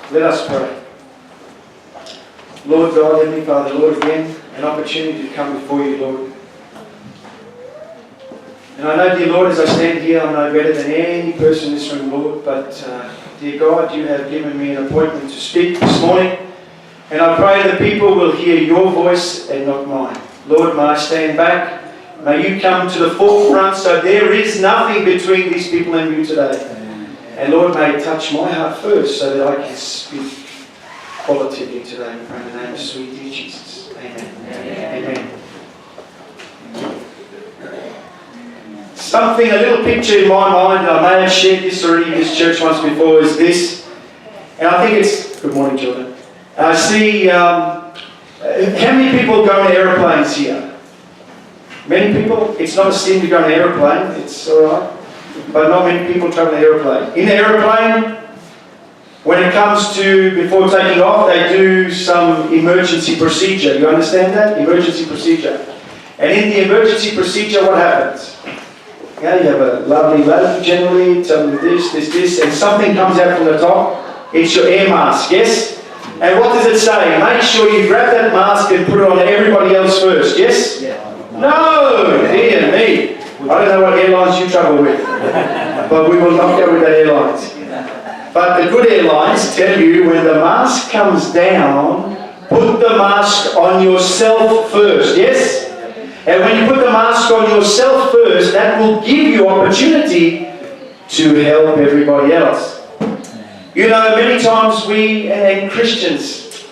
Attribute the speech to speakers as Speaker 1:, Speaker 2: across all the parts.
Speaker 1: Let us pray. Lord God, Heavenly Father, Lord, again, an opportunity to come before you, Lord. And I know, dear Lord, as I stand here, I'm no better than any person in this room, Lord, but dear God, you have given me an appointment to speak this morning, and I pray that people will hear your voice and not mine. Lord, may I stand back. May you come to the forefront so there is nothing between these people and you today. And Lord, may it touch my heart first so that I can speak qualitatively today. In the name of sweet dear Jesus. Amen. Amen. Something, a little picture in my mind, and I may have shared this already in this church once before, is this. And I think it's, good morning, children. I see, how many people go in aeroplanes here? Many people? It's not a sin to go in an aeroplane, it's alright. But not many people travel in an aeroplane. In the aeroplane, when it comes to, before taking off, they do some emergency procedure. You understand that? Emergency procedure. And in the emergency procedure, what happens? Yeah, you have a lovely lady generally, tell them this, and something comes out from the top. It's your air mask, yes? And what does it say? Make sure you grab that mask and put it on everybody else first, yes? Yeah. No! Dear me. I don't know what airlines you travel with, but we will not go with the airlines. But the good airlines tell you when the mask comes down, put the mask on yourself first, yes? And when you put the mask on yourself first, that will give you opportunity to help everybody else. You know, many times we, and Christians,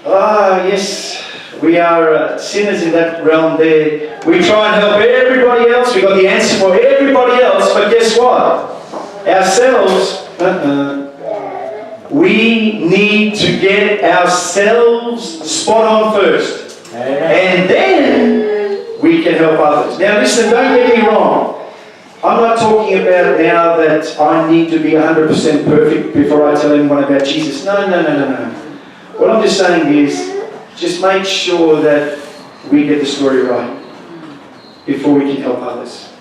Speaker 1: yes, we are sinners in that realm there. We try and help everybody else. We've got the answer for everybody else. But guess what? Ourselves, we need to get ourselves spot on first. And then we can help others. Now listen, don't get me wrong. I'm not talking about now that I need to be 100% perfect before I tell anyone about Jesus. No. What I'm just saying is, just make sure that we get the story right before we can help others.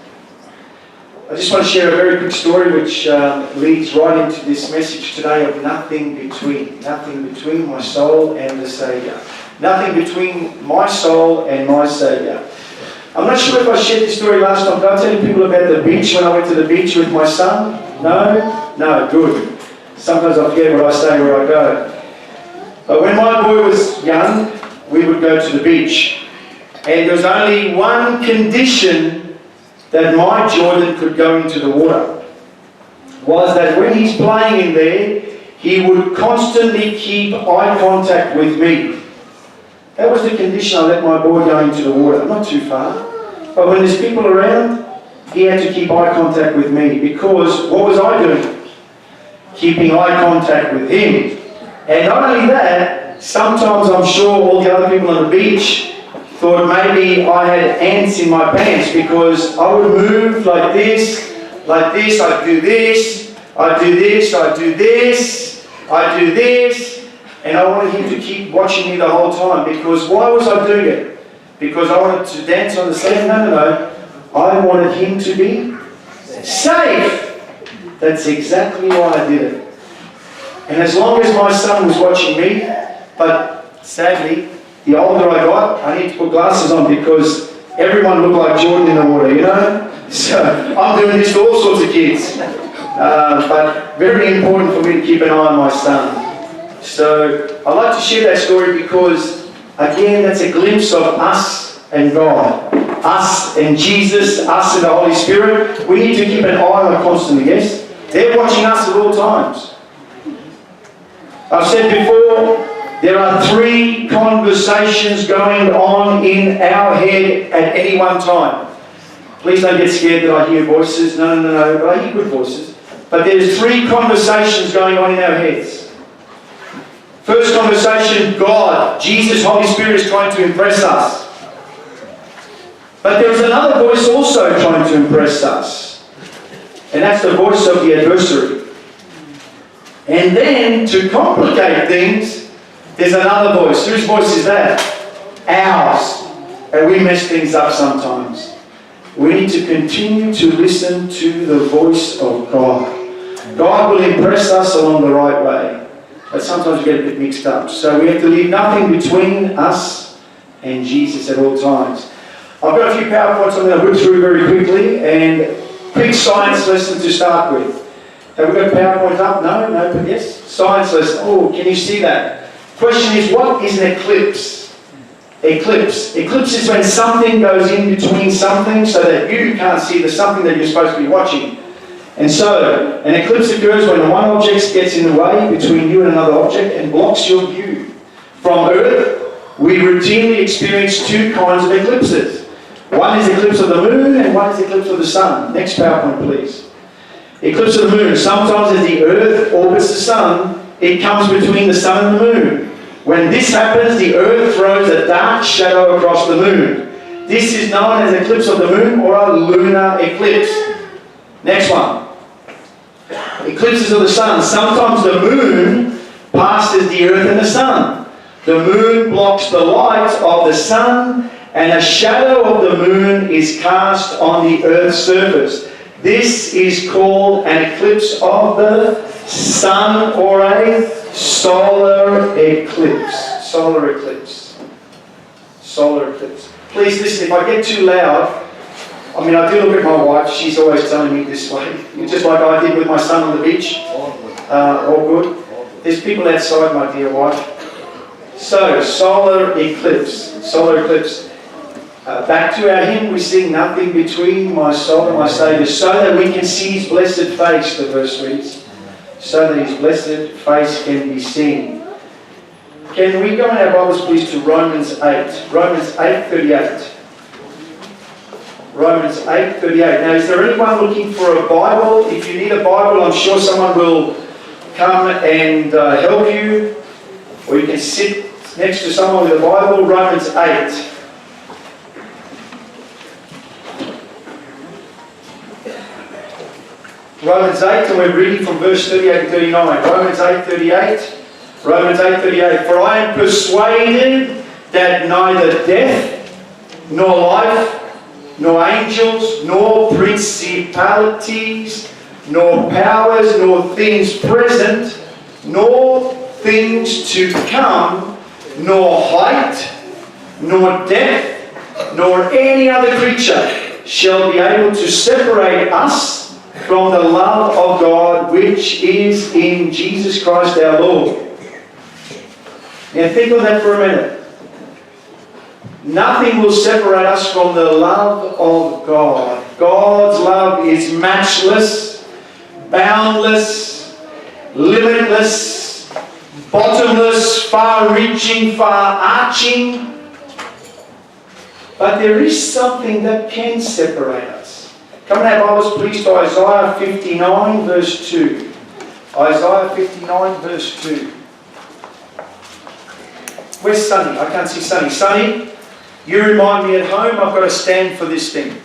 Speaker 1: I just want to share a very quick story which leads right into this message today of nothing between. Nothing between my soul and the Saviour. Nothing between my soul and my Saviour. I'm not sure if I shared this story last time. Did I tell you people about the beach when I went to the beach with my son? No? No, good. Sometimes I forget what I say where I go. But when my boy was young, we would go to the beach. And there was only one condition that my Jordan could go into the water. Was that when he's playing in there, he would constantly keep eye contact with me. That was the condition I let my boy go into the water. Not too far. But when there's people around, he had to keep eye contact with me. Because what was I doing? Keeping eye contact with him. And not only that, sometimes I'm sure all the other people on the beach thought maybe I had ants in my pants because I would move like this, I'd do this, I'd do this, I'd do this, I'd do this. And I wanted him to keep watching me the whole time because why was I doing it? Because I wanted to dance on the sand? No. I wanted him to be safe. That's exactly why I did it. And as long as my son was watching me, but sadly, the older I got, I need to put glasses on because everyone looked like Jordan in the water, you know? So I'm doing this to all sorts of kids. But very important for me to keep an eye on my son. So I like to share that story because, again, that's a glimpse of us and God. Us and Jesus, us and the Holy Spirit. We need to keep an eye on them constantly, yes? They're watching us at all times. I've said before, there are 3 conversations going on in our head at any one time. Please don't get scared that I hear voices. No, but I hear good voices. But there's 3 conversations going on in our heads. First conversation, God, Jesus, Holy Spirit is trying to impress us. But there's another voice also trying to impress us. And that's the voice of the adversary. And then, to complicate things, there's another voice. Whose voice is that? Ours. And we mess things up sometimes. We need to continue to listen to the voice of God. God will impress us along the right way. But sometimes we get a bit mixed up. So we have to leave nothing between us and Jesus at all times. I've got a few PowerPoints I'm going to whip through very quickly, and quick science lesson to start with. Have we got PowerPoint up? No, but yes. Science lesson. Oh, can you see that? Question is, what is an eclipse? Eclipse. Eclipse is when something goes in between something so that you can't see the something that you're supposed to be watching. And so, an eclipse occurs when one object gets in the way between you and another object and blocks your view. From Earth, we routinely experience two kinds of eclipses. One is eclipse of the moon and one is eclipse of the sun. Next PowerPoint, please. Eclipse of the moon. Sometimes as the Earth orbits the sun, it comes between the sun and the moon. When this happens, the Earth throws a dark shadow across the moon. This is known as eclipse of the moon or a lunar eclipse. Next one. Eclipses of the sun. Sometimes the moon passes the Earth and the sun. The moon blocks the light of the sun and a shadow of the moon is cast on the Earth's surface. This is called an eclipse of the sun or a solar eclipse. Solar eclipse. Solar eclipse. Please listen, if I get too loud, I do look at my wife, she's always telling me this way. Just like I did with my son on the beach. All good. There's people outside, my dear wife. So, solar eclipse. Solar eclipse. Back to our hymn, we sing, nothing between my soul and my Saviour, so that we can see His blessed face, the verse reads. So that His blessed face can be seen. Can we go in our Bibles, please, to Romans 8. Romans 8:38. Romans 8:38. Now, is there anyone looking for a Bible? If you need a Bible, I'm sure someone will come and help you. Or you can sit next to someone with a Bible. Romans 8. Romans 8, and we're reading from verse 38 to 39. Romans 8:38. Romans 8:38. For I am persuaded that neither death, nor life, nor angels, nor principalities, nor powers, nor things present, nor things to come, nor height, nor depth, nor any other creature shall be able to separate us from the love of God which is in Jesus Christ our Lord. Now think on that for a minute. Nothing will separate us from the love of God. God's love is matchless, boundless, limitless, bottomless, far-reaching, far-arching. But there is something that can separate us. Come on, our Bibles, please, to Isaiah 59, verse 2. Isaiah 59, verse 2. Where's Sonny? I can't see Sonny. Sonny, you remind me at home I've got to stand for this thing.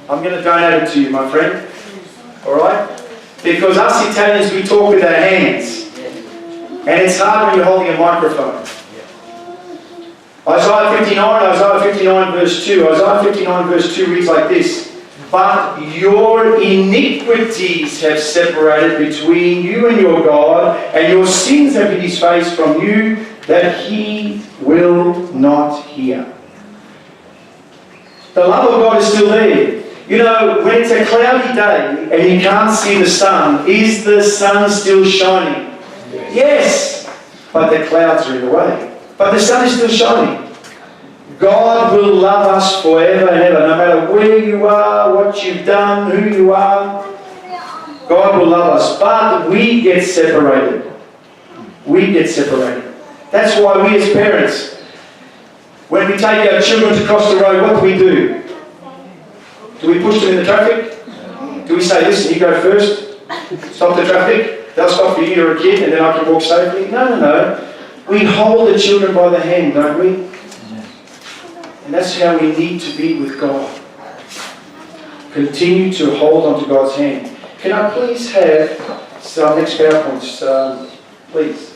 Speaker 1: I'm going to donate it to you, my friend. Alright? Because us Italians, we talk with our hands. And it's hard when you're holding a microphone. Isaiah 59, verse 2. Isaiah 59, verse 2 reads like this. But your iniquities have separated between you and your God, and your sins have hid His face from you, that He will not hear. The love of God is still there. You know, when it's a cloudy day and you can't see the sun, is the sun still shining? Yes. But the clouds are in the way. But the sun is still shining. God will love us forever and ever, no matter where you are, what you've done, who you are. God will love us. But we get separated. We get separated. That's why we as parents, when we take our children to cross the road, what do? Do we push them in the traffic? Do we say, listen, you go first, stop the traffic, they'll stop for you, you're a kid, and then I can walk safely? No. We hold the children by the hand, don't we? And that's how we need to be with God. Continue to hold on to God's hand. Can I please have our next PowerPoints, please?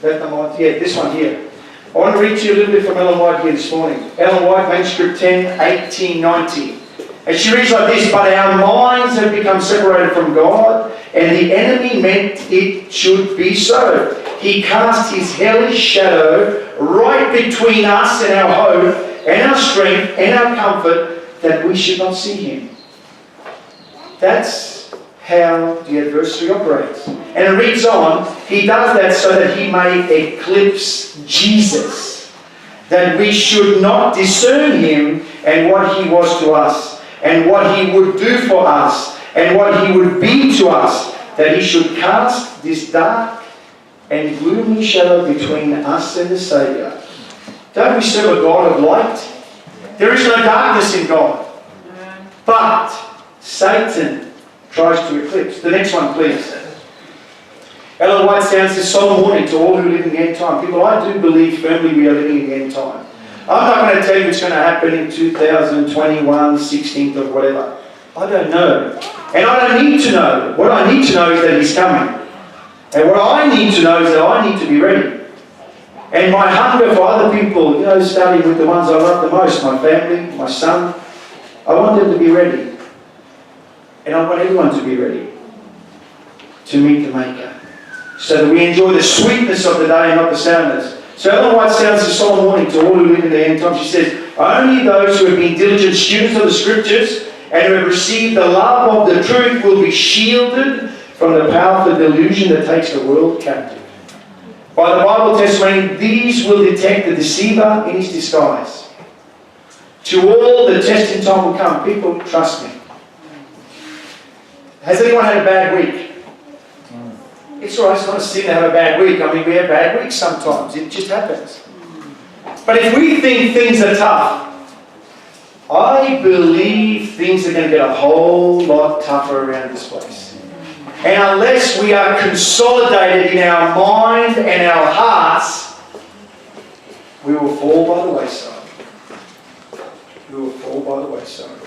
Speaker 1: This one here. I want to read to you a little bit from Ellen White here this morning. Ellen White, manuscript 10, 1890. And she reads like this, but our minds have become separated from God, and the enemy meant it should be so. He cast his hellish shadow right between us and our hope, and our strength, and our comfort, that we should not see him. That's how the adversary operates. And it reads on, he does that so that he may eclipse Jesus, that we should not discern him and what he was to us, and what he would do for us, and what he would be to us, that he should cast this dark and gloomy shadow between us and the Saviour. Don't we serve a God of light? There is no darkness in God. But Satan tries to eclipse. The next one, please. Ellen White says, solemn warning to all who live in the end time. People, I do believe firmly we are living in the end time. I'm not going to tell you it's going to happen in 2021, 16th or whatever. I don't know. And I don't need to know. What I need to know is that he's coming. And what I need to know is that I need to be ready. And my hunger for other people, starting with the ones I love the most, my family, my son, I want them to be ready. And I want everyone to be ready to meet the Maker, so that we enjoy the sweetness of the day and not the sourness. So Ellen White sounds a solemn warning to all who live in the end time. She says, only those who have been diligent students of the Scriptures and who have received the love of the truth will be shielded from the powerful delusion that takes the world captive. By the Bible testimony, these will detect the deceiver in his disguise. To all, the testing time will come. People, trust me. Has anyone had a bad week? It's all right, it's not a sin to have a bad week. I mean, we have bad weeks sometimes. It just happens. But if we think things are tough, I believe things are going to get a whole lot tougher around this place. And unless we are consolidated in our mind and our hearts, we will fall by the wayside. We will fall by the wayside.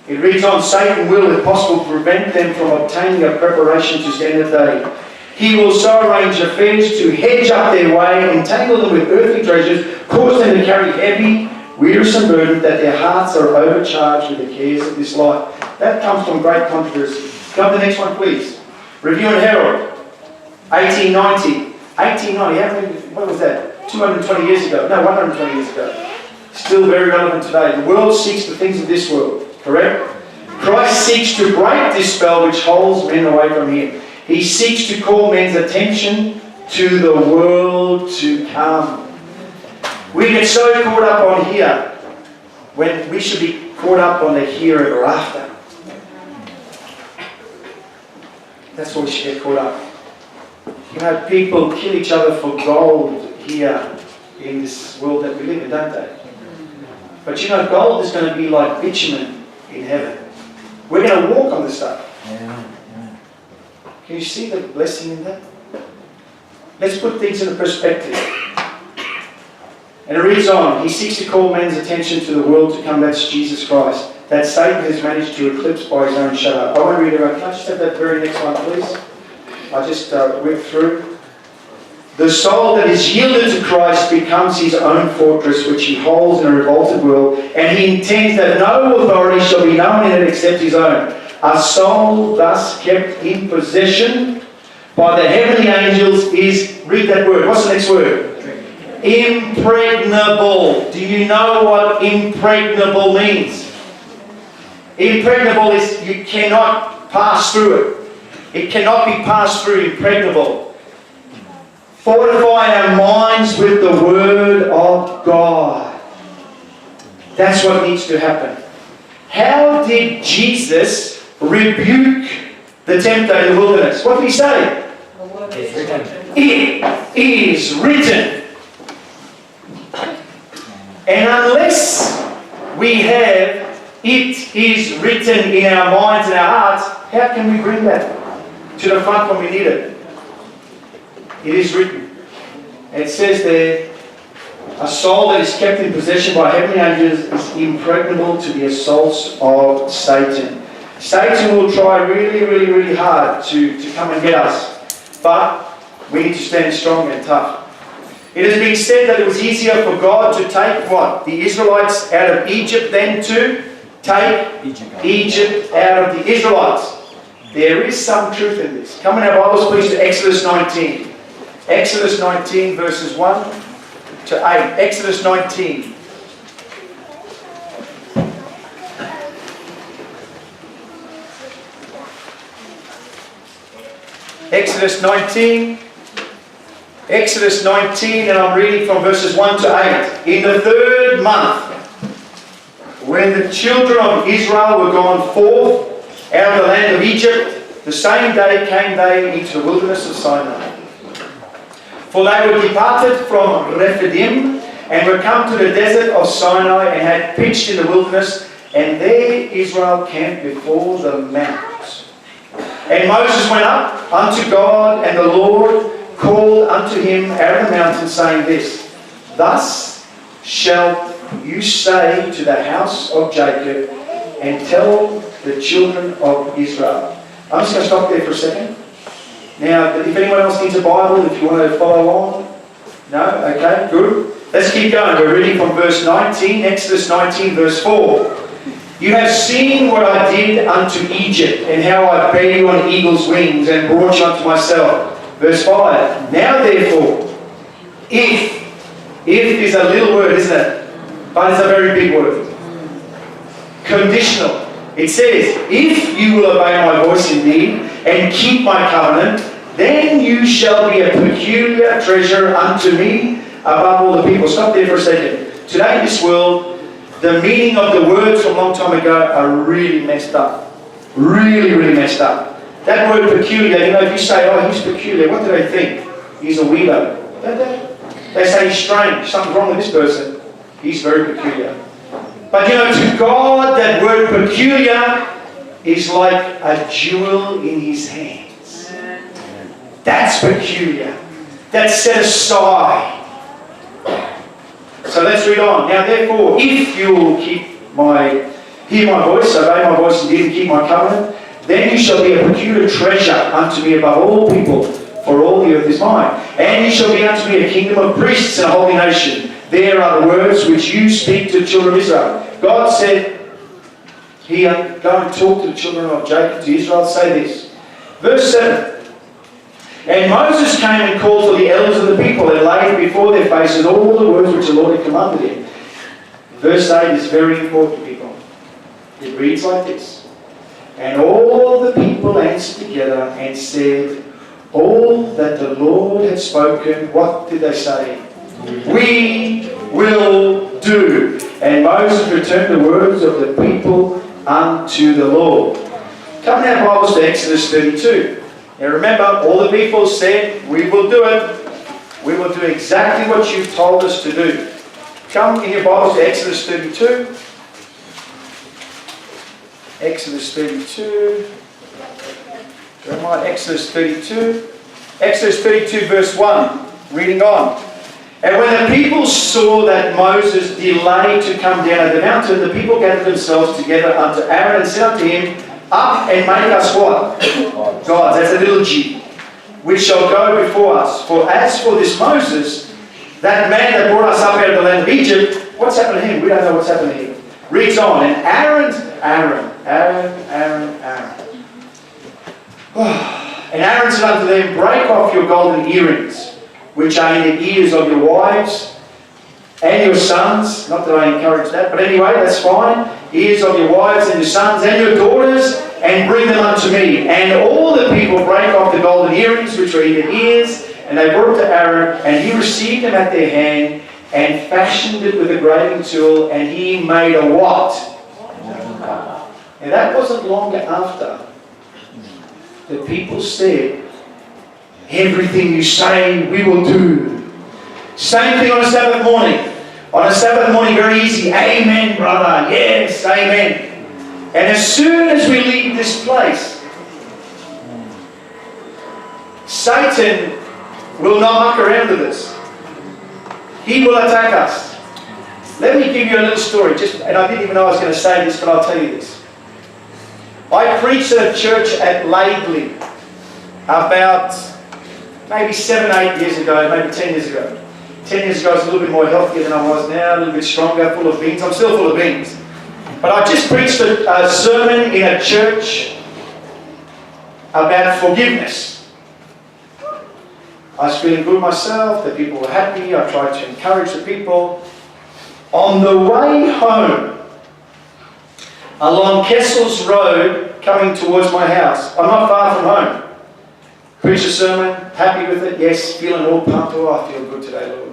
Speaker 1: It reads on, Satan will, if possible, prevent them from obtaining a preparation to stand the day. He will so arrange affairs to hedge up their way, entangle them with earthly treasures, cause them to carry heavy, wearisome burden, that their hearts are overcharged with the cares of this life. That comes from great controversy. Come to the next one, please. Review and Herald, 1890. 1890, what was that? 220 years ago. No, 120 years ago. Still very relevant today. The world seeks the things of this world. Correct? Christ seeks to break this spell which holds men away from him. He seeks to call men's attention to the world to come. We get so caught up on here when we should be caught up on the here ever after. That's where we should get caught up. People kill each other for gold here in this world that we live in, don't they? But gold is going to be like bitumen in heaven. We're going to walk on this stuff. Can you see the blessing in that? Let's put things in perspective. And it reads on, he seeks to call men's attention to the world to come. That's Jesus Christ. That Satan has managed to eclipse by his own shadow. I want to read it out. Can I just have that very next one, please? I just went through. The soul that is yielded to Christ becomes his own fortress, which he holds in a revolted world, and he intends that no authority shall be known in it except his own. A soul thus kept in possession by the heavenly angels is, read that word, what's the next word? Impregnable. Do you know what impregnable means? Impregnable is you cannot pass through it. It cannot be passed through, impregnable. Fortify our minds with the Word of God. That's what needs to happen. How did Jesus rebuke the tempter in the wilderness? What did he say? It is written. And unless we have it is written in our minds and our hearts, how can we bring that to the front when we need it? It is written. It says there, a soul that is kept in possession by heavenly angels is impregnable to the assaults of Satan. Satan will try really, really, really hard to come and get us. But we need to stand strong and tough. It has been said that it was easier for God to take what? The Israelites out of Egypt than to take Egypt out of the Israelites. There is some truth in this. Come and have Bibles, please, to Exodus 19. Exodus 19, verses 1 to 8. Exodus 19. Exodus 19. Exodus 19, and I'm reading from verses 1 to 8. In the 3rd month, when the children of Israel were gone forth out of the land of Egypt, the same day came they into the wilderness of Sinai. For they were departed from Rephidim, and were come to the desert of Sinai, and had pitched in the wilderness, and there Israel camped before the mount. And Moses went up unto God, and the Lord called unto him out of the mountain, saying this, Thus shalt you say to the house of Jacob, and tell the children of Israel. I'm just going to stop there for a second. Now, if anyone else needs a Bible, if you want to follow along. No? Okay, good. Let's keep going. We're reading from verse 19, Exodus 19, verse 4. You have seen what I did unto Egypt, and how I bare you on eagle's wings, and brought you unto myself. Verse 5. Now therefore, if is a little word, isn't it? But it's a very big word. Conditional. It says, if you will obey my voice indeed, and keep my covenant, then you shall be a peculiar treasure unto me above all the people. Stop there for a second. Today in this world, the meaning of the words from a long time ago are really messed up. Really, really messed up. That word peculiar, if you say, oh, he's peculiar, what do they think? He's a weirdo. Don't they? They say he's strange. Something's wrong with this person. He's very peculiar. But to God, that word peculiar is like a jewel in his hands. That's peculiar. That's set aside. So let's read on. Now therefore, if you will hear my voice, obey my voice indeed, and keep my covenant, then you shall be a peculiar treasure unto me above all people, for all the earth is mine. And you shall be unto me a kingdom of priests and a holy nation. There are the words which you speak to the children of Israel. God said here, go and talk to the children of Jacob, to Israel, say this. Verse 7. And Moses came and called for the elders of the people, and laid before their faces all the words which the Lord had commanded him. Verse 8 is very important, people. It reads like this. And all the people answered together and said, all that the Lord had spoken, what did they say? We will do. And Moses returned the words of the people unto the Lord. Come now, Bibles, to Exodus 32. Now remember, all the people said, we will do it. We will do exactly what you've told us to do. Come in your Bibles to Exodus 32. Exodus 32. Exodus 32. Exodus 32 verse 1. Reading on. And when the people saw that Moses delayed to come down at the mountain, the people gathered themselves together unto Aaron and said unto him, Up and make us what? Gods. That's a little g. Which shall go before us. For as for this Moses, that man that brought us up out of the land of Egypt, what's happened to him? We don't know what's happened to him. Reads on. And Aaron. And Aaron said unto them, Break off your golden earrings, which are in the ears of your wives and your sons. Not that I encourage that, but anyway, that's fine. Ears of your wives and your sons and your daughters, and bring them unto me. And all the people brake off the golden earrings, which were in their ears, and they brought to Aaron, and he received them at their hand, and fashioned it with a graving tool, and he made a what? And that wasn't long after the people said, everything you say, we will do. Same thing on a Sabbath morning. On a Sabbath morning, very easy. Amen, brother. Yes, amen. And as soon as we leave this place, Satan will not muck around with us. He will attack us. Let me give you a little story. And I didn't even know I was going to say this, but I'll tell you this. I preached at a church at Laidley about maybe 7, 8 years ago, maybe 10 years ago. 10 years ago I was a little bit more healthier than I was now, a little bit stronger, full of beans. I'm still full of beans. But But I just preached a sermon in a church about forgiveness. I was feeling good myself, the people were happy, I tried to encourage the people. On the way home, along Kessel's Road, coming towards my house, I'm not far from home. Preached a sermon, happy with it, yes, feeling all pumped, oh, I feel good today, Lord.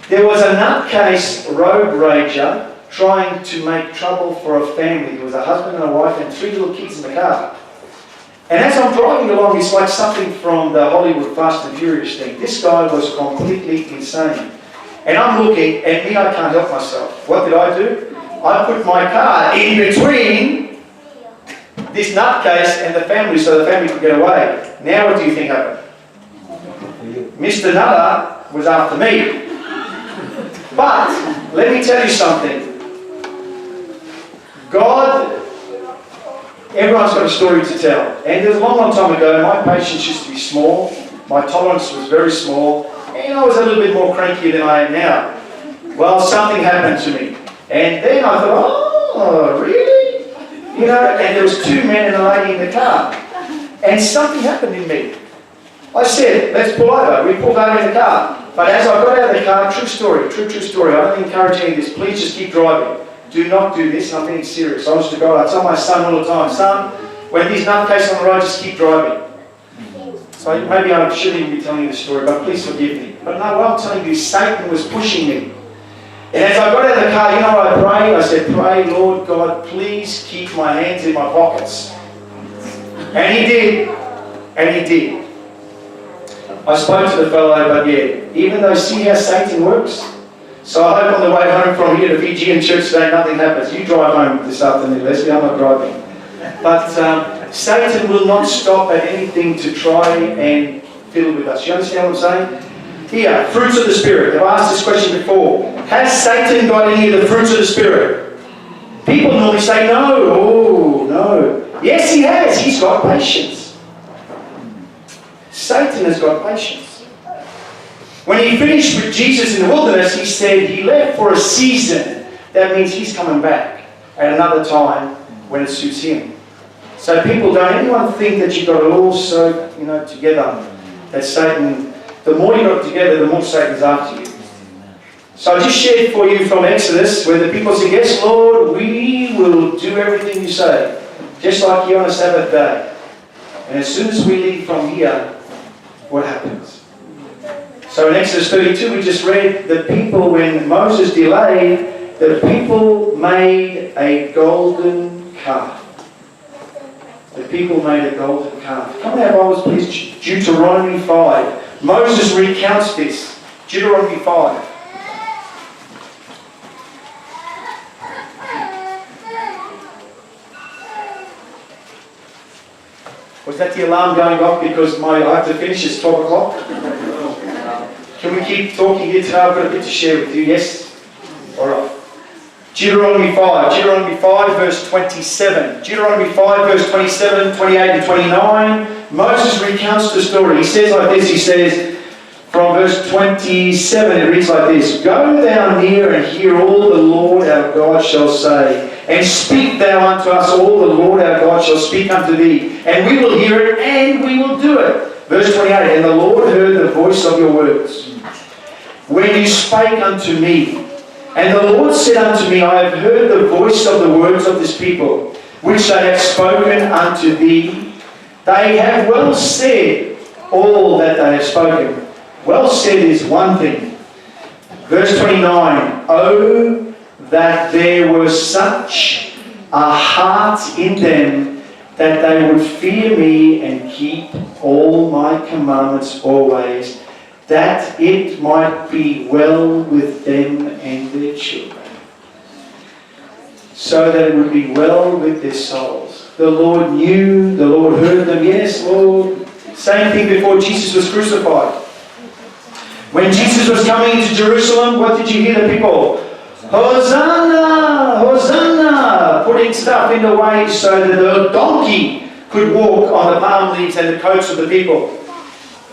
Speaker 1: There was a nutcase road rager trying to make trouble for a family. There was a husband and a wife and 3 little kids in the car. And as I'm driving along, it's like something from the Hollywood Fast and Furious thing. This guy was completely insane. And I'm looking, and me, I can't help myself. What did I do? I put my car in between this nutcase and the family so the family could get away. Now what do you think happened? Mr. Nutter was after me. But, let me tell you something. God, everyone's got a story to tell. And there's a long, long time ago, my patience used to be small. My tolerance was very small. And I was a little bit more cranky than I am now. Well, something happened to me. And then I thought, oh, really? You know, and there was 2 men and a lady in the car. And something happened in me. I said, let's pull over. We pulled over in the car. But as I got out of the car, true story, true story. I don't encourage any of this. Please just keep driving. Do not do this. I'm being serious. I used to go, I tell my son all the time, son, when these nutcases on the road, just keep driving. So maybe I shouldn't even be telling you the story, but please forgive me. But no, what I'm telling you, Satan was pushing me. And as I got out of the car, you know what I prayed? I said, pray, Lord God, please keep my hands in my pockets. And he did. And he did. I spoke to the fellow, but yeah, even though, see how Satan works? So I hope on the way home from here to Fijian church today, nothing happens. You drive home this afternoon, Leslie, I'm not driving. But Satan will not stop at anything to try and fiddle with us. You understand what I'm saying? Here, fruits of the Spirit. I've asked this question before. Has Satan got any of the fruits of the Spirit? People normally say no. Oh, no. Yes, he has. He's got patience. Satan has got patience. When he finished with Jesus in the wilderness, he said he left for a season. That means he's coming back at another time when it suits him. So people, don't anyone think that you've got it all so, together. That Satan, the more you got it together, the more Satan's after you. So I just shared for you from Exodus, where the people said, yes, Lord, we will do everything you say. Just like you on a Sabbath day. And as soon as we leave from here, what happens? So in Exodus 32, we just read the people, when Moses delayed, the people made a golden calf. The people made a golden calf. Come out, Bibles, please. Deuteronomy 5. Moses recounts this. Deuteronomy 5. Was that the alarm going off because I have to finish? It's 12 o'clock? Can we keep talking here today? I've got a bit to share with you, yes? Alright. Deuteronomy 5. Deuteronomy 5 verse 27. Deuteronomy 5 verse 27, 28 and 29. Moses recounts the story. He says like this, he says, from verse 27, it reads like this. Go thou near and hear all the Lord our God shall say. And speak thou unto us all the Lord our God shall speak unto thee. And we will hear it and we will do it. Verse 28, and the Lord heard the voice of your words, when you spake unto me. And the Lord said unto me, I have heard the voice of the words of this people, which they have spoken unto thee. They have well said all that they have spoken. Well said is one thing. Verse 29, oh, that there was such a heart in them, that they would fear me and keep all my commandments always, that it might be well with them and their children. So that it would be well with their souls. The Lord knew, the Lord heard them. Yes, Lord. Same thing before Jesus was crucified. When Jesus was coming into Jerusalem, what did you hear the people? Hosanna! Hosanna! Putting stuff in the way so that the donkey could walk on the palm leaves and the coats of the people.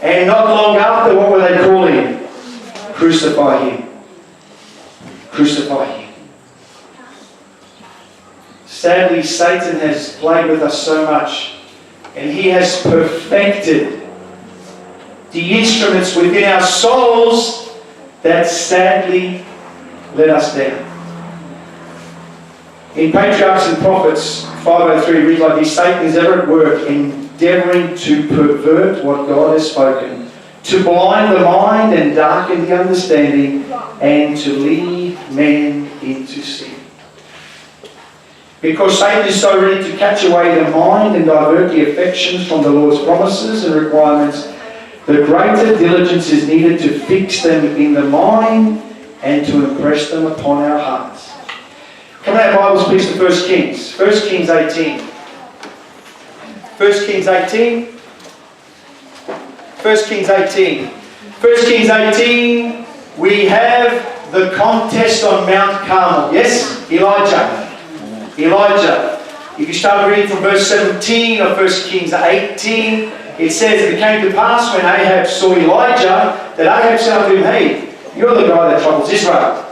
Speaker 1: And not long after, what were they calling? Crucify him. Crucify him. Sadly, Satan has played with us so much, and he has perfected the instruments within our souls that sadly let us down. In Patriarchs and Prophets 5:03, read like this: Satan is ever at work endeavouring to pervert what God has spoken, to blind the mind and darken the understanding, and to lead men into sin. Because Satan is so ready to catch away the mind and divert the affections from the Lord's promises and requirements, the greater diligence is needed to fix them in the mind and to impress them upon our hearts. Come on, our Bibles, please, to 1 Kings. 1 Kings 18. 1 Kings 18. 1 Kings 18. 1 Kings 18, we have the contest on Mount Carmel. Yes? Elijah. If you start reading from verse 17 of 1 Kings 18, it says, "It came to pass when Ahab saw Elijah, that Ahab said unto him, Hey, you're the guy that troubles Israel.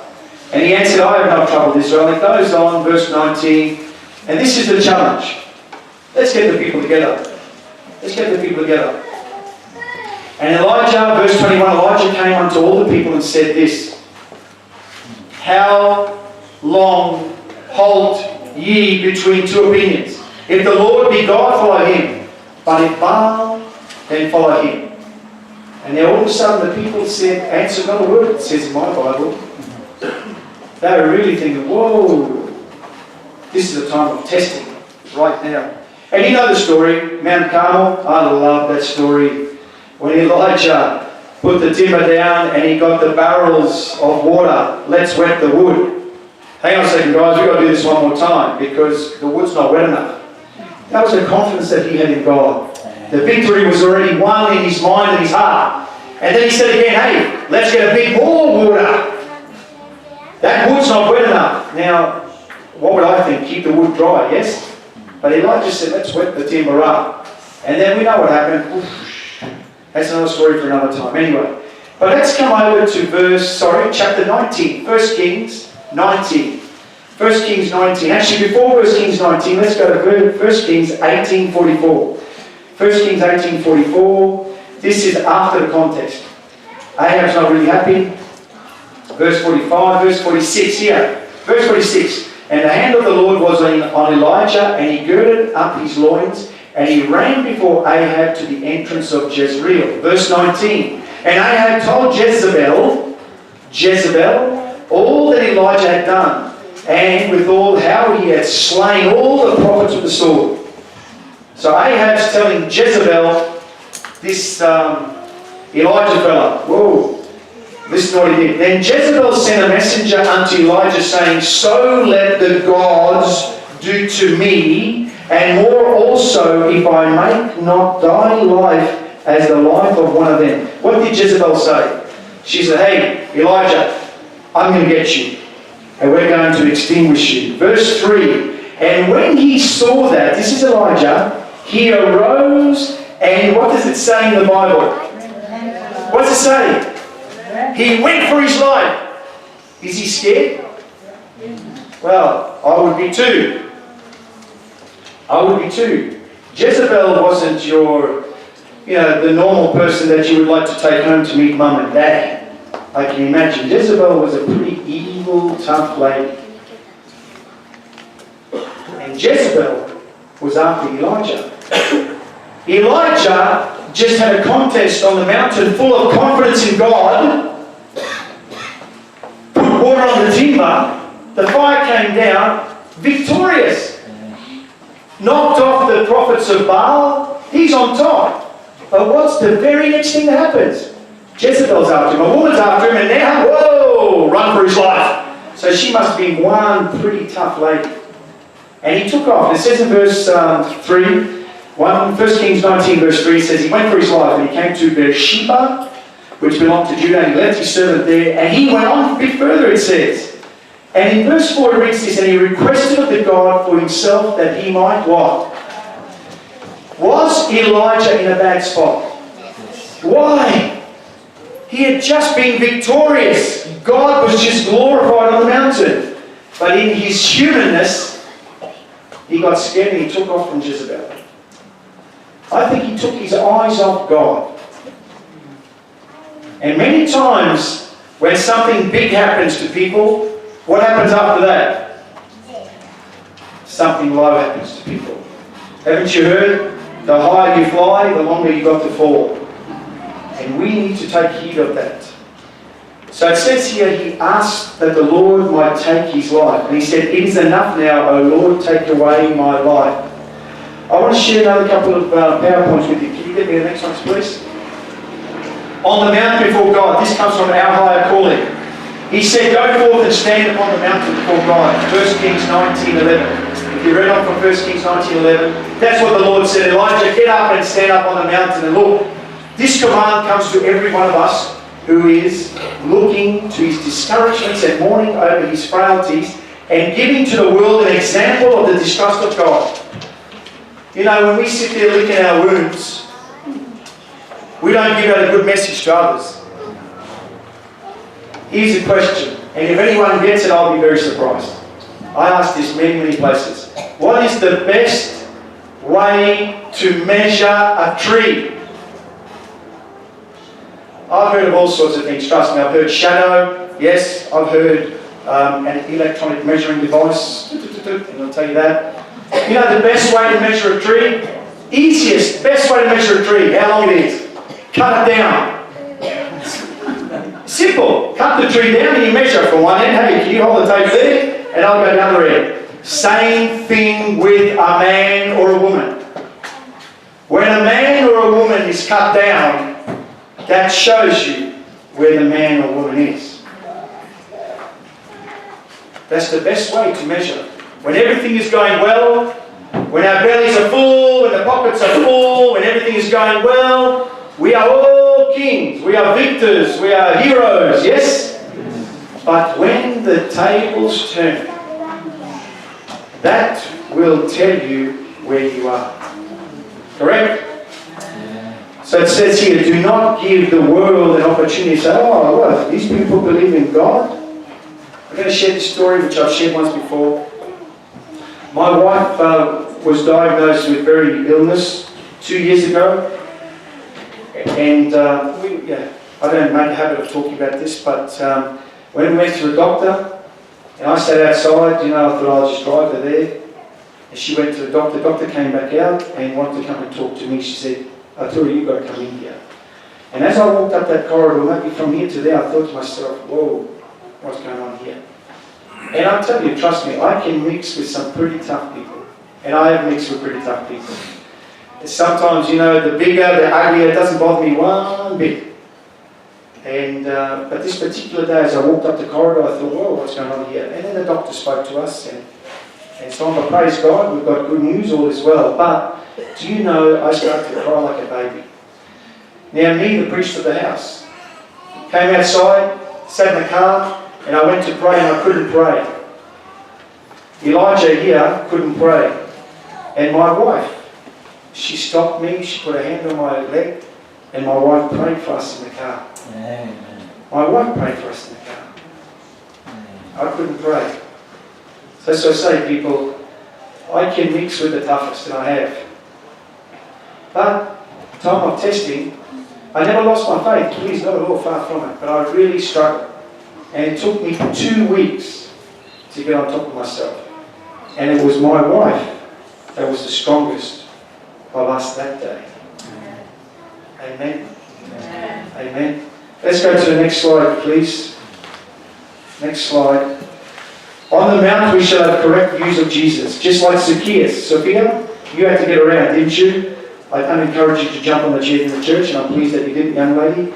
Speaker 1: And he answered, I have not troubled Israel." It goes on, verse 19, and this is the challenge. Let's get the people together. Let's get the people together. And Elijah, verse 21, Elijah came unto all the people and said this: How long halt ye between two opinions? If the Lord be God, follow him. But if Baal, then follow him. And then all of a sudden the people said, answered not a word, it says in my Bible. They were really thinking, whoa, this is a time of testing right now. And you know the story, Mount Carmel. I love that story. When Elijah put the timber down and he got the barrels of water, let's wet the wood. Hang on a second, guys, we've got to do this one more time because the wood's not wet enough. That was the confidence that he had in God. The victory was already won in his mind and his heart. And then he said again, hey, let's get a bit more water. That wood's not wet enough. Now, what would I think? Keep the wood dry, yes? But Elijah said, let's wet the timber up. And then we know what happened. Oof, that's another story for another time. Anyway, but let's come over to chapter 19. 1 Kings 19. 1 Kings 19. Actually, before 1 Kings 19, let's go to 1 Kings 18:44. 1 Kings 18:44. This is after the contest. Ahab's not really happy. Verse 45, verse 46 here. Verse 46. And the hand of the Lord was on Elijah, and he girded up his loins, and he ran before Ahab to the entrance of Jezreel. Verse 19. And Ahab told Jezebel, all that Elijah had done, and withal how he had slain all the prophets with the sword. So Ahab's telling Jezebel, this Elijah fella, whoa, listen to what he did. Then Jezebel sent a messenger unto Elijah, saying, so let the gods do to me, and more also, if I make not thy life as the life of one of them. What did Jezebel say? She said, hey, Elijah, I'm going to get you, and we're going to extinguish you. Verse 3, and when he saw that, this is Elijah, he arose, and what does it say in the Bible? What's it say? He went for his life. Is he scared? Well, I would be too. Jezebel wasn't your, the normal person that you would like to take home to meet mum and dad. I can imagine. Jezebel was a pretty evil, tough lady. And Jezebel was after Elijah. Elijah just had a contest on the mountain full of confidence in God, put water on the timber, the fire came down, victorious. Knocked off the prophets of Baal, he's on top. But what's the very next thing that happens? Jezebel's after him, a woman's after him, and now, whoa, run for his life. So she must be one pretty tough lady. And he took off. It says in verse 1 Kings 19 verse 3 says, he went for his life and he came to Beersheba, which belonged to Judah, and he left his servant there, and he went on a bit further, it says. And in verse 4 it reads this, and he requested of the God for himself that he might what? Was Elijah in a bad spot? Why? He had just been victorious. God was just glorified on the mountain. But in his humanness, he got scared and he took off from Jezebel. I think he took his eyes off God. And many times, when something big happens to people, what happens after that? Something low happens to people. Haven't you heard? The higher you fly, the longer you got to fall. And we need to take heed of that. So it says here, he asked that the Lord might take his life. And he said, it is enough now, O Lord, take away my life. I want to share another couple of PowerPoints with you. Can you get me the next ones, please? On the mount before God. This comes from our higher calling. He said, go forth and stand upon the mountain before God. 1 Kings 19:11. If you read on from 1 Kings 19:11, that's what the Lord said. Elijah, get up and stand up on the mountain and look. This command comes to every one of us who is looking to his discouragements and mourning over his frailties and giving to the world an example of the distrust of God. You know, when we sit there licking our wounds, we don't give out a good message to others. Here's a question, and if anyone gets it, I'll be very surprised. I ask this many, many places. What is the best way to measure a tree? I've heard of all sorts of things, trust me. I've heard shadow, yes. I've heard an electronic measuring device, and I'll tell you that. You know the best way to measure a tree? Easiest, best way to measure a tree, how long it is. Cut it down. Simple. Cut the tree down and you measure from one end. Hey, can you hold the tape there? And I'll go down the other end. Same thing with a man or a woman. When a man or a woman is cut down, that shows you where the man or woman is. That's the best way to measure. When everything is going well, when our bellies are full, when the pockets are full, when everything is going well, we are all kings, we are victors, we are heroes, yes? But when the tables turn, that will tell you where you are. Correct? So it says here, do not give the world an opportunity to say, oh, what, these people believe in God? I'm going to share this story which I've shared once before. My wife was diagnosed with very illness 2 years ago. And I don't make a habit of talking about this, but when we went to a doctor, and I sat outside, I thought I'll just drive her there. And she went to the doctor. The doctor came back out and wanted to come and talk to me. She said, Arturo, you've got to come in here. And as I walked up that corridor, maybe from here to there, I thought to myself, whoa, what's going on here? And I'll tell you, trust me, I can mix with some pretty tough people. And I have mixed with pretty tough people. Sometimes, the bigger, the uglier, it doesn't bother me one bit. And but this particular day, as I walked up the corridor, I thought, whoa, what's going on here? And then the doctor spoke to us, and so on. But praise God, we've got good news, all is well. But do you know, I started to cry like a baby. Now, me, the priest of the house, came outside, sat in the car, and I went to pray, and I couldn't pray. Elijah here couldn't pray. And my wife, she stopped me, she put her hand on my leg, and my wife prayed for us in the car. Amen. My wife prayed for us in the car. Amen. I couldn't pray. So as I say, people, I can mix with the toughest, and I have. But, time of testing, I never lost my faith. Please, not at all, far from it. But I really struggled. And it took me 2 weeks to get on top of myself. And it was my wife that was the strongest of us that day. Amen. Amen. Amen. Let's go to the next slide, please. Next slide. On the mount we shall have correct views of Jesus, just like Zacchaeus. Sophia, you had to get around, didn't you? I don't encourage you to jump on the chair in the church, and I'm pleased that you did, young lady.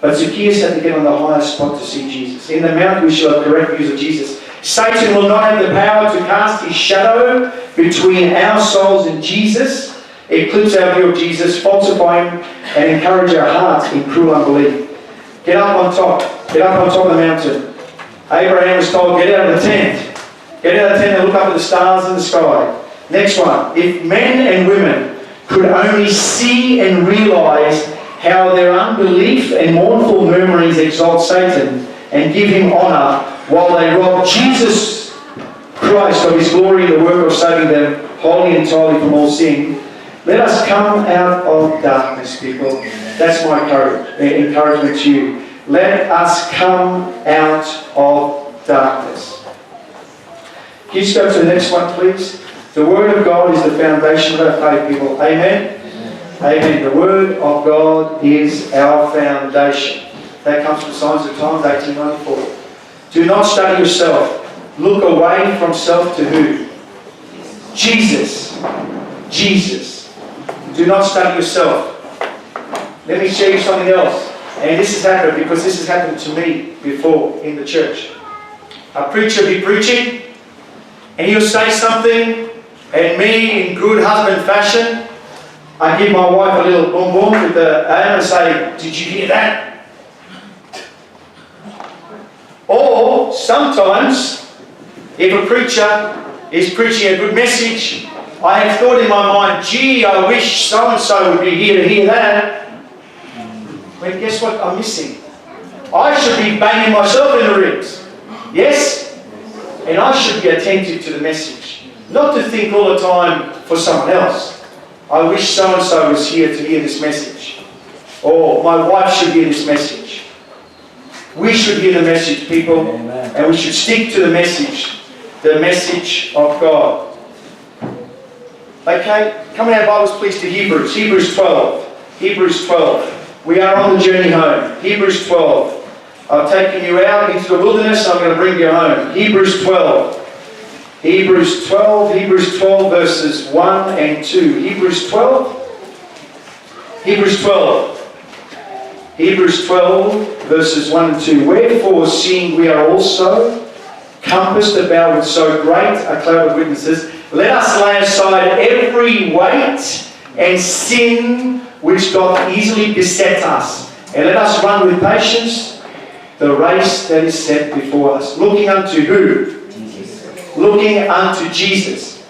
Speaker 1: But Zacchaeus had to get on the highest spot to see Jesus. In the mount we shall have correct views of Jesus. Satan will not have the power to cast his shadow between our souls and Jesus, eclipse our view of Jesus, falsify him, and encourage our hearts in cruel unbelief. Get up on top. Get up on top of the mountain. Abraham was told, get out of the tent. Get out of the tent and look up at the stars in the sky. Next one. If men and women could only see and realize how their unbelief and mournful murmurings exalt Satan and give him honor while they rob Jesus Christ of his glory in the work of saving them, holy entirely from all sin. Let us come out of darkness, people. That's my encouragement to you. Let us come out of darkness. Can you just go to the next one, please? The Word of God is the foundation of our faith, people. Amen? Amen. The Word of God is our foundation. That comes from Signs of Times, 1894. Do not study yourself. Look away from self to who? Jesus. Jesus. Do not study yourself. Let me show you something else. And this has happened because this has happened to me before in the church. A preacher will be preaching and he'll say something, and me, in good husband fashion, I give my wife a little boom boom with the arm and say, did you hear that? Or sometimes, if a preacher is preaching a good message, I have thought in my mind, gee, I wish so-and-so would be here to hear that. Well, guess what I'm missing? I should be banging myself in the ribs. Yes? And I should be attentive to the message. Not to think all the time for someone else. I wish so-and-so was here to hear this message. Or my wife should hear this message. We should hear the message, people. Amen. And we should stick to the message of God. Okay, come in our Bibles please to Hebrews. Hebrews 12. Hebrews 12. We are on the journey home. Hebrews 12. I've taken you out into the wilderness, I'm going to bring you home. Hebrews 12. Hebrews 12. Hebrews 12 verses 1 and 2. Hebrews 12. Hebrews 12. Hebrews 12 verses 1 and 2. Wherefore, seeing we are also compassed about with so great a cloud of witnesses, let us lay aside every weight and sin which doth easily beset us, and let us run with patience the race that is set before us. Looking unto who? Jesus. Looking unto Jesus.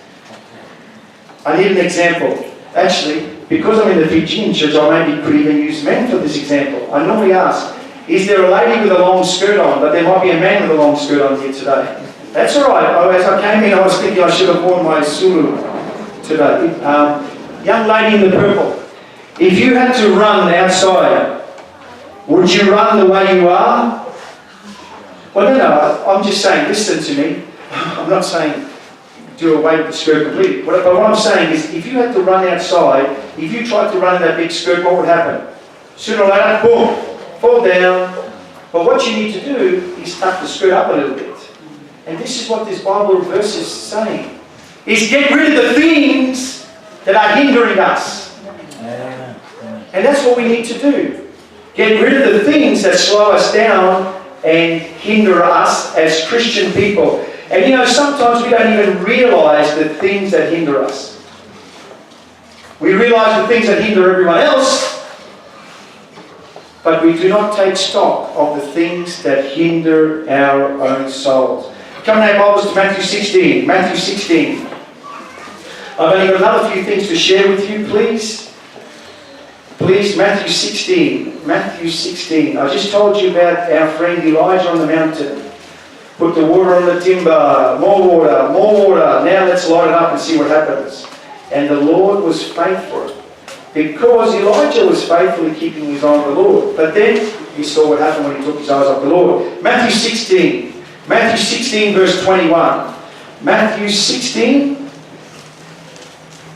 Speaker 1: I need an example. Actually, because I'm in the Fijian church, I maybe could even use men for this example. I normally ask, is there a lady with a long skirt on? But there might be a man with a long skirt on here today. That's all right. As I came in, I was thinking I should have worn my sulu today. Young lady in the purple. If you had to run outside, would you run the way you are? Well, no, I'm just saying, listen to me. I'm not saying do away with the skirt completely. But what I'm saying is, if you had to run outside, if you tried to run in that big skirt, what would happen? Sooner or later, boom, fall down. But what you need to do is tuck the skirt up a little bit. And this is what this Bible verse is saying. Is get rid of the things that are hindering us. And that's what we need to do. Get rid of the things that slow us down and hinder us as Christian people. And you know, sometimes we don't even realize the things that hinder us. We realize the things that hinder everyone else, but we do not take stock of the things that hinder our own souls. Come now, Bibles to Matthew 16. Matthew 16. I've only got another few things to share with you, please. Please, Matthew 16. Matthew 16. I just told you about our friend Elijah on the mountain. Put the water on the timber. More water, more water. Now let's light it up and see what happens. And the Lord was faithful. Because Elijah was faithful in keeping his eye on the Lord. But then he saw what happened when he took his eyes off the Lord. Matthew 16. Matthew 16 verse 21. Matthew 16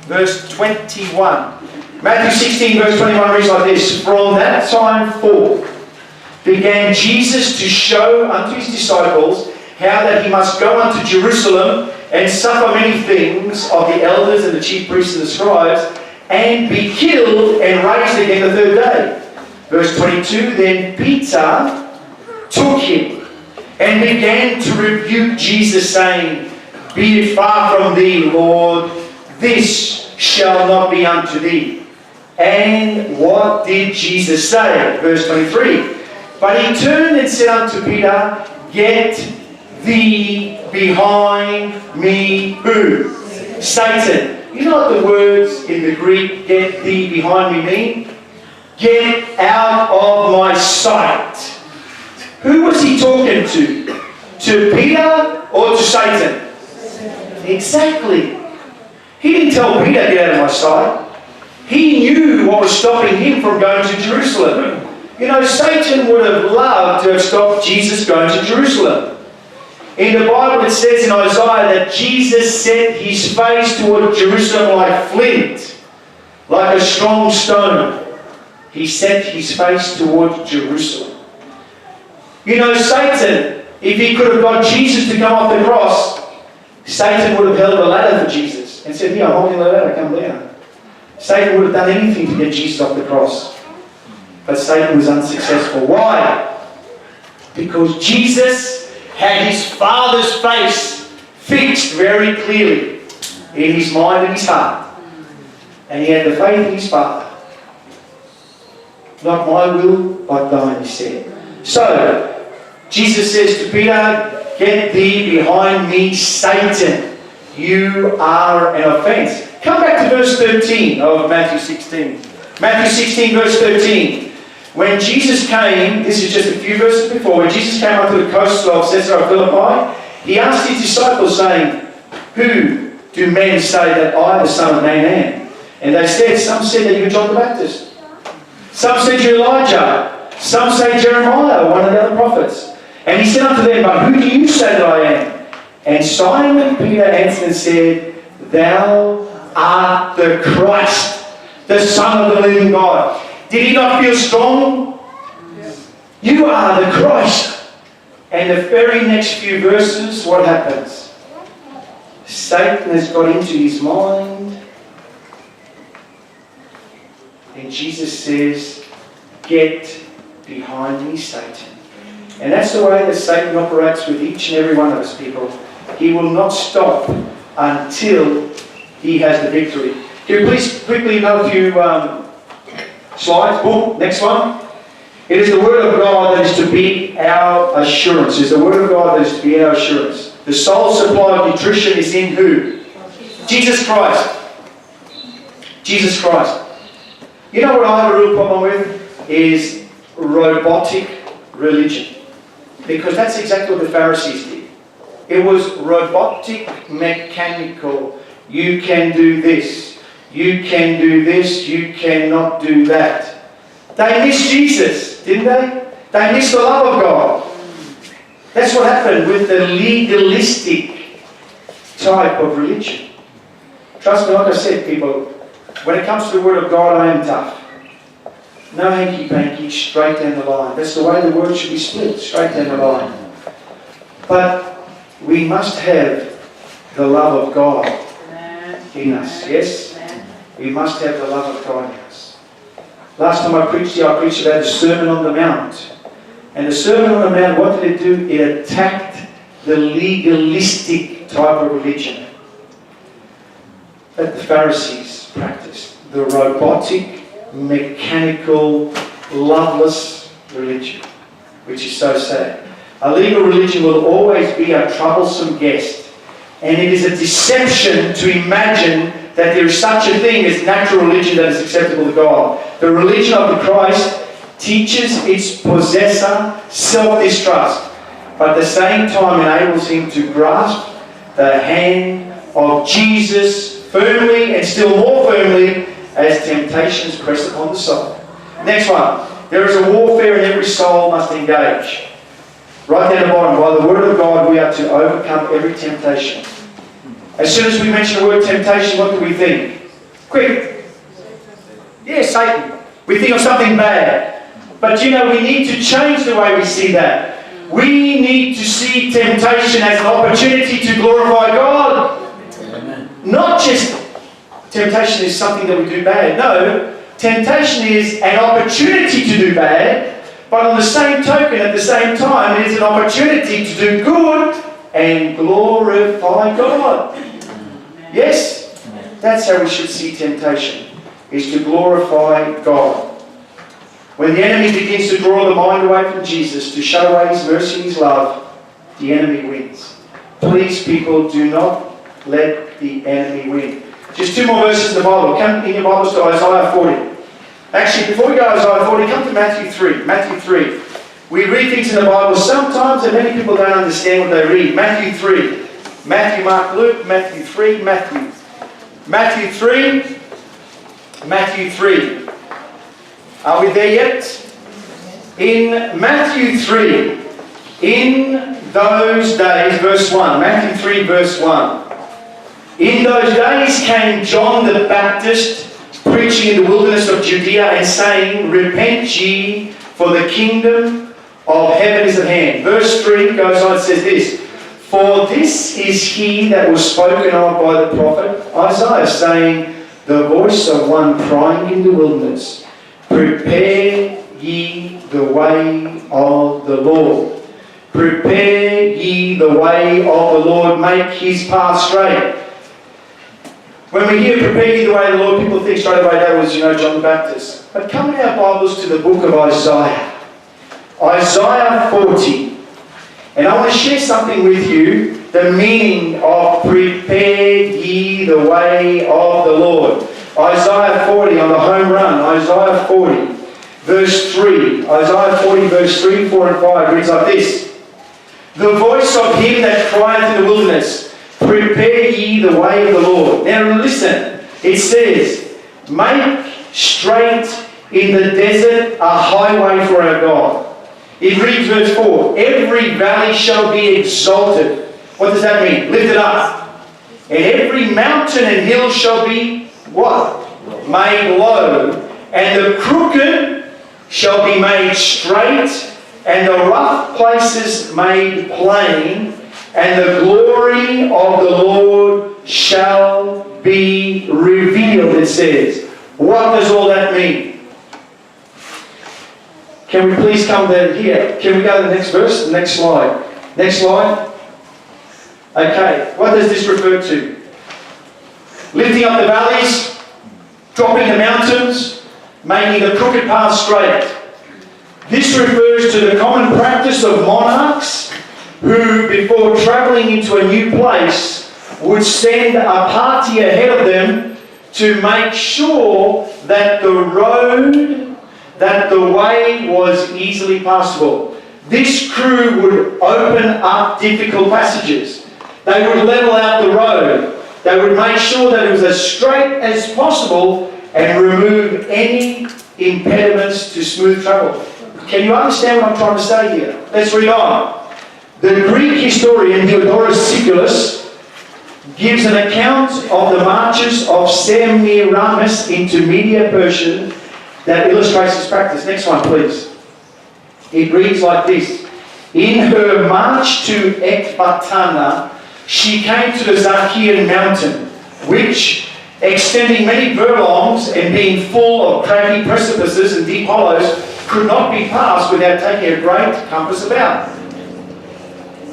Speaker 1: verse 21. Matthew 16 verse 21 reads like this. From that time forth began Jesus to show unto his disciples how that he must go unto Jerusalem and suffer many things of the elders and the chief priests and the scribes, and be killed and raised again the third day. Verse 22, then Peter took him and began to rebuke Jesus, saying, be it far from thee, Lord, this shall not be unto thee. And what did Jesus say? Verse 23, but he turned and said unto Peter, get thee behind me, who? Satan. You know what the words in the Greek, get thee behind me, mean? Get out of my sight. Who was he talking to? To Peter or to Satan? Exactly. He didn't tell Peter, get out of my sight. He knew what was stopping him from going to Jerusalem. You know, Satan would have loved to have stopped Jesus going to Jerusalem. In the Bible it says in Isaiah that Jesus set his face toward Jerusalem like flint, like a strong stone. He set his face toward Jerusalem. You know, Satan, if he could have got Jesus to come off the cross, Satan would have held a ladder for Jesus and said, here, I'm holding the ladder, come down. Satan would have done anything to get Jesus off the cross. But Satan was unsuccessful. Why? Because Jesus had his Father's face fixed very clearly in his mind and his heart. And he had the faith in his Father. Not my will, but thine, he said. So, Jesus says to Peter, get thee behind me, Satan. You are an offense. Come back to verse 13 of Matthew 16. Matthew 16, verse 13. When Jesus came, this is just a few verses before, when Jesus came up to the coast of Caesarea Philippi, he asked his disciples, saying, who do men say that I, the Son of Man, am? And they said, some said that you are John the Baptist. Some said you're Elijah. Some say Jeremiah, one of the other prophets. And he said unto them, but who do you say that I am? And Simon Peter answered and said, thou art the Christ, the Son of the living God. Did he not feel strong? Yes. You are the Christ. And the very next few verses, what happens? Satan has got into his mind. And Jesus says, get behind me, Satan. And that's the way that Satan operates with each and every one of us, people. He will not stop until he has the victory. Can you please quickly know a few slides? Boom, next one. It is the Word of God that is to be our assurance. It is the Word of God that is to be our assurance. The sole supply of nutrition is in who? Jesus Christ. Jesus Christ. You know what I have a real problem with? Is robotic religion. Because that's exactly what the Pharisees did. It was robotic, mechanical. You can do this. You can do this. You cannot do that. They missed Jesus, didn't they? They missed the love of God. That's what happened with the legalistic type of religion. Trust me, like I said, people, when it comes to the Word of God, I am tough. No hanky-panky, straight down the line. That's the way the Word should be split, straight down the line. But we must have the love of God in us, yes? We must have the love of God in us. Last time I preached here, I preached about the Sermon on the Mount. And the Sermon on the Mount, what did it do? It attacked the legalistic type of religion that the Pharisees practiced. The robotic, mechanical, loveless religion, which is so sad. A legal religion will always be a troublesome guest, and it is a deception to imagine that there is such a thing as natural religion that is acceptable to God. The religion of the Christ teaches its possessor self-distrust, but at the same time enables him to grasp the hand of Jesus firmly and still more firmly as temptations press upon the soul. Next one. There is a warfare and every soul must engage. Right down the bottom, by the Word of God we are to overcome every temptation. As soon as we mention the word temptation, what do we think? Quick. Yes, Satan. We think of something bad. But you know, we need to change the way we see that. We need to see temptation as an opportunity to glorify God. Amen. Not just temptation is something that we do bad. No, temptation is an opportunity to do bad, but on the same token, at the same time, it is an opportunity to do good and glorify God. Yes? That's how we should see temptation, is to glorify God. When the enemy begins to draw the mind away from Jesus, to show away His mercy and His love, the enemy wins. Please, people, do not let the enemy win. Just two more verses in the Bible. Come in your Bibles to Isaiah 40. Actually, before we go to Isaiah 40, come to Matthew 3. Matthew 3. We read things in the Bible sometimes and many people don't understand what they read. Matthew 3. Matthew, Mark, Luke, Matthew 3, Matthew. Matthew 3. Matthew 3. Are we there yet? In Matthew 3, in those days, verse 1. Matthew 3, verse 1. In those days came John the Baptist, preaching in the wilderness of Judea and saying, Repent ye, for the kingdom of heaven is at hand. Verse 3 goes on and says this, For this is he that was spoken of by the prophet Isaiah, saying, The voice of one crying in the wilderness, Prepare ye the way of the Lord. Prepare ye the way of the Lord, make his path straight. When we hear prepare ye the way of the Lord, people think straight away that was, John the Baptist. But come in our Bibles to the book of Isaiah. Isaiah 40. And I want to share something with you, the meaning of prepare ye the way of the Lord. Isaiah 40 on the home run. Isaiah 40, verse 3. Isaiah 40, verse 3, 4 and 5 reads like this. The voice of him that crieth in the wilderness, Prepare ye the way of the Lord. Now listen, it says, Make straight in the desert a highway for our God. It reads verse 4, Every valley shall be exalted. What does that mean? Lifted up. And every mountain and hill shall be what? Made low. And the crooked shall be made straight, and the rough places made plain, and the glory of the Lord shall be revealed, it says. What does all that mean? Can we please come down here? Can we go to the next verse? The next slide. Next slide. Okay, what does this refer to? Lifting up the valleys, dropping the mountains, making the crooked path straight. This refers to the common practice of monarchs who, before travelling into a new place, would send a party ahead of them to make sure that the road, that the way was easily passable. This crew would open up difficult passages. They would level out the road. They would make sure that it was as straight as possible and remove any impediments to smooth travel. Can you understand what I'm trying to say here? Let's read on. The Greek historian Diodorus Siculus gives an account of the marches of Semiramis into Media Persia that illustrates this practice. Next one, please. It reads like this. In her march to Ecbatana, she came to the Zacchaean mountain, which, extending many furlongs and being full of craggy precipices and deep hollows, could not be passed without taking a great compass about.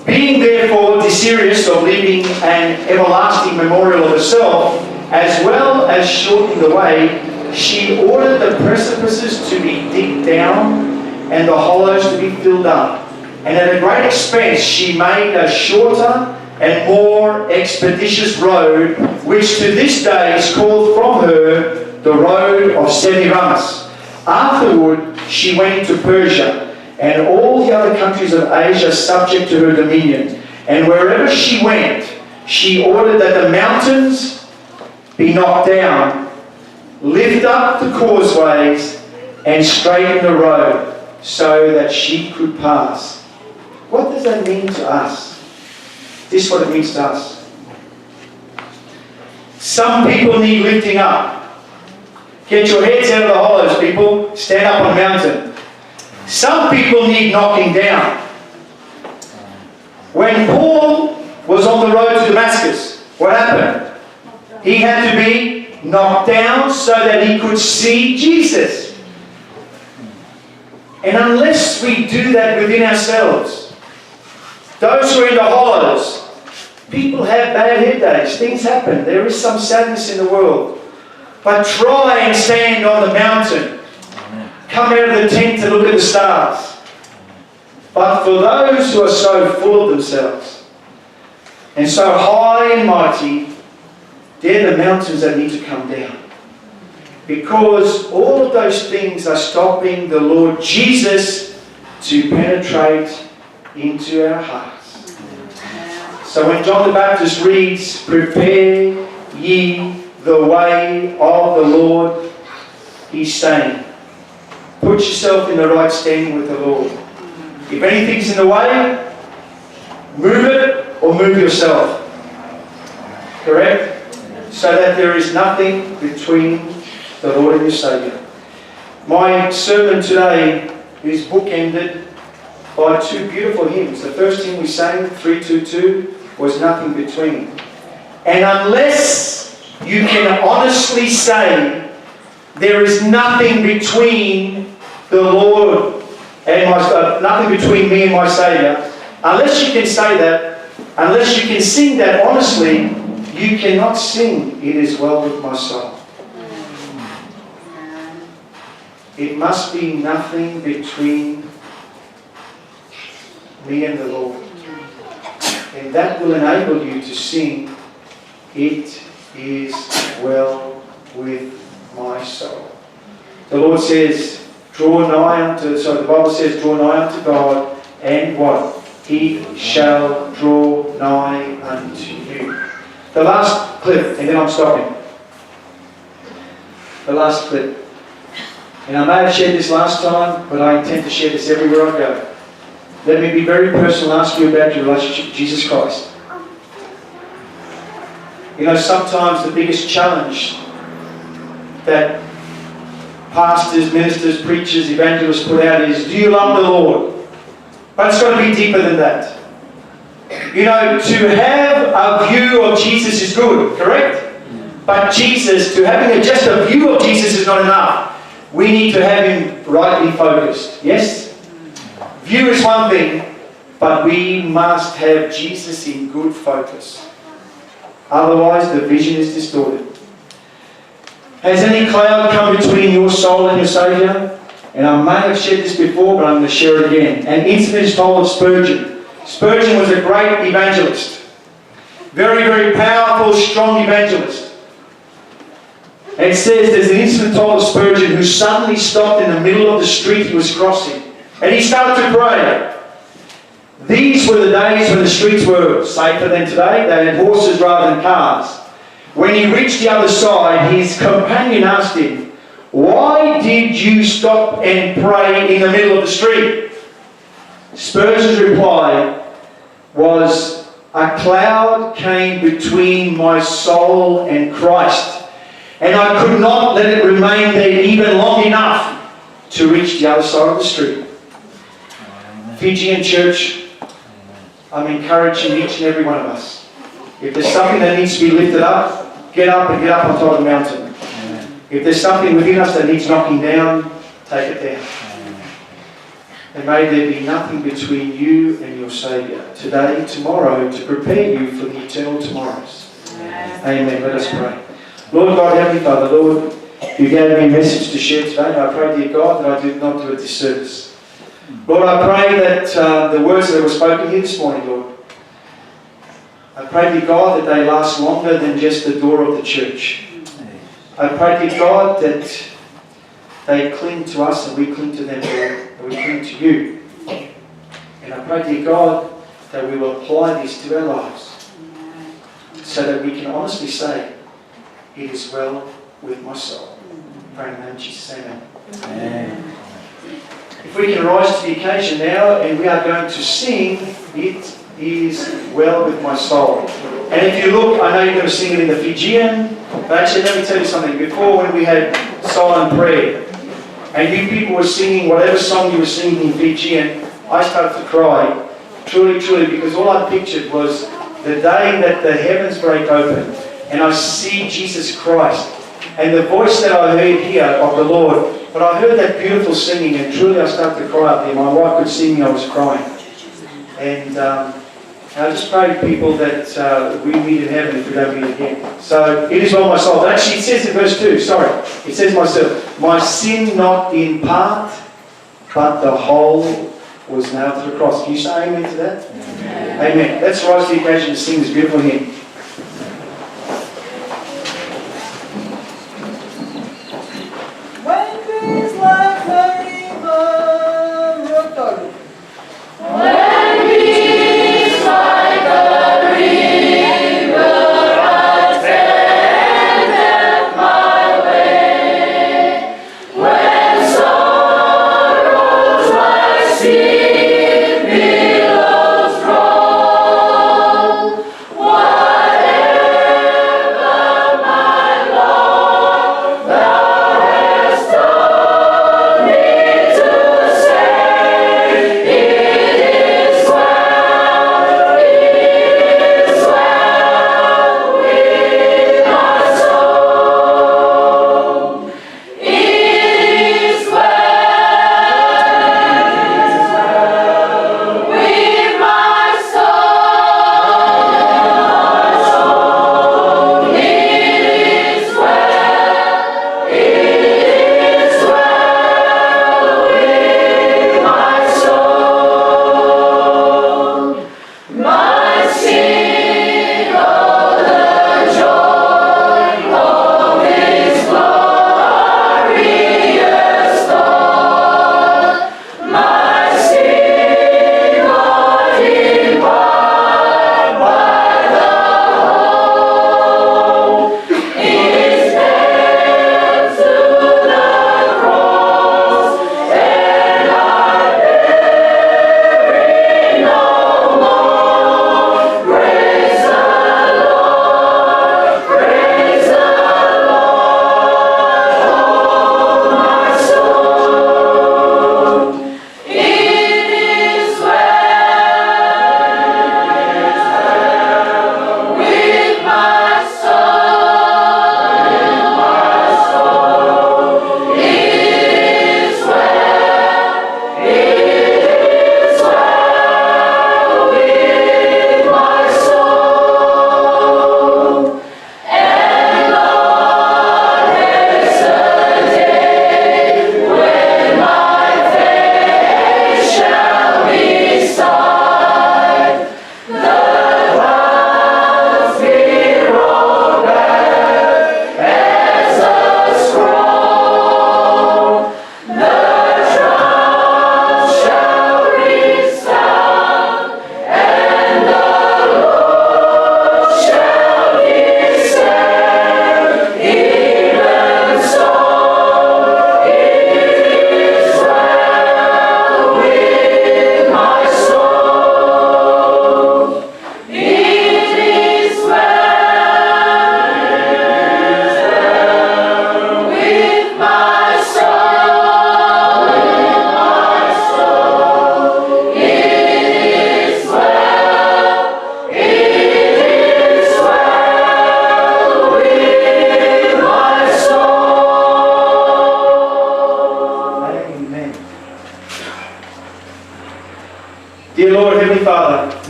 Speaker 1: Being therefore desirous of leaving an everlasting memorial of herself, as well as shortening the way, she ordered the precipices to be digged down and the hollows to be filled up. And at a great expense she made a shorter and more expeditious road, which to this day is called from her the road of Semiramis. Afterward she went into Persia, and all the other countries of Asia subject to her dominion. And wherever she went, she ordered that the mountains be knocked down, lift up the causeways, and straighten the road, so that she could pass. What does that mean to us? This is what it means to us. Some people need lifting up. Get your heads out of the hollows, people. Stand up on a mountain. Some people need knocking down. When Paul was on the road to Damascus, what happened? He had to be knocked down so that he could see Jesus. And unless we do that within ourselves, those who are in the hollows, people have bad head days. Things happen. There is some sadness in the world. But try and stand on the mountain. Come out of the tent to look at the stars. But for those who are so full of themselves and so high and mighty, they're the mountains that need to come down. Because all of those things are stopping the Lord Jesus to penetrate into our hearts. So when John the Baptist reads, Prepare ye the way of the Lord, he's saying. Put yourself in the right standing with the Lord. If anything's in the way, move it or move yourself. Correct? So that there is nothing between the Lord and your Saviour. My sermon today is bookended by two beautiful hymns. The first hymn we sang, 322, was Nothing Between. And unless you can honestly say there is nothing between the Lord and nothing between me and my Saviour, unless you can say that, unless you can sing that honestly, you cannot sing It Is Well With My Soul. It must be nothing between me and the Lord. And that will enable you to sing It Is Well With My Soul. The Lord says, the Bible says, draw nigh unto God, and what? He shall draw nigh unto you. The last clip, and then I'm stopping. The last clip. And I may have shared this last time, but I intend to share this everywhere I go. Let me be very personal and ask you about your relationship with Jesus Christ. You know, sometimes the biggest challenge that pastors, ministers, preachers, evangelists put out is, do you love the Lord? But it's got to be deeper than that. You know, to have a view of Jesus is good, correct? But to having just a view of Jesus is not enough. We need to have him rightly focused. Yes? View is one thing, but we must have Jesus in good focus. Otherwise, the vision is distorted. Has any cloud come between your soul and your Saviour? And I may have shared this before, but I'm going to share it again. An incident is told of Spurgeon. Spurgeon was a great evangelist. Very, very powerful, strong evangelist. And it says there's an incident told of Spurgeon who suddenly stopped in the middle of the street he was crossing. And he started to pray. These were the days when the streets were safer than today. They had horses rather than cars. When he reached the other side, his companion asked him, "Why did you stop and pray in the middle of the street?" Spurgeon's reply was, "A cloud came between my soul and Christ, and I could not let it remain there even long enough to reach the other side of the street." Fijian church, I'm encouraging each and every one of us. If there's something that needs to be lifted up, get up and get up on top of the mountain. If there's something within us that needs knocking down, take it down. And may there be nothing between you and your Saviour today, tomorrow, to prepare you for the eternal tomorrows. Amen. Let us pray. Lord God, Heavenly Father, Lord, you gave me a message to share today, and I pray, dear God, that I do not do a disservice. Lord, I pray that the words that were spoken here this morning, Lord, I pray, dear God, that they last longer than just the door of the church. I pray, dear God, that they cling to us and we cling to them, Lord, and we cling to you. And I pray, dear God, that we will apply this to our lives so that we can honestly say, it is well with my soul. Pray in the name of Jesus, amen. Amen. If we can rise to the occasion now, and we are going to sing, It Is Well With My Soul. And if you look, I know you're going to sing it in the Fijian, but actually let me tell you something. Before, when we had silent prayer, and you people were singing whatever song you were singing in Fijian, I started to cry, truly, truly, because all I pictured was the day that the heavens break open, and I see Jesus Christ, and the voice that I heard here of the Lord. But I heard that beautiful singing, and truly I started to cry up there. My wife could see me, I was crying. And I just pray, people, that we meet in heaven if we don't meet again. So, it is well my soul. But actually, it says in verse 2, it says myself, my sin not in part, but the whole was nailed to the cross. Can you say amen to that? Amen. Amen. Let's rise to the occasion to sing this beautiful hymn.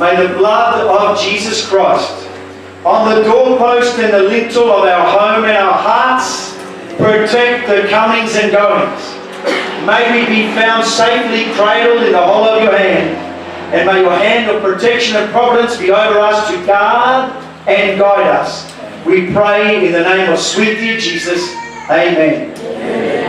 Speaker 1: may the blood of Jesus Christ on the doorpost and the lintel of our home and our hearts protect the comings and goings. May we be found safely cradled in the hollow of your hand, and may your hand of protection and providence be over us to guard and guide us. We pray in the name of sweet dear Jesus. Amen.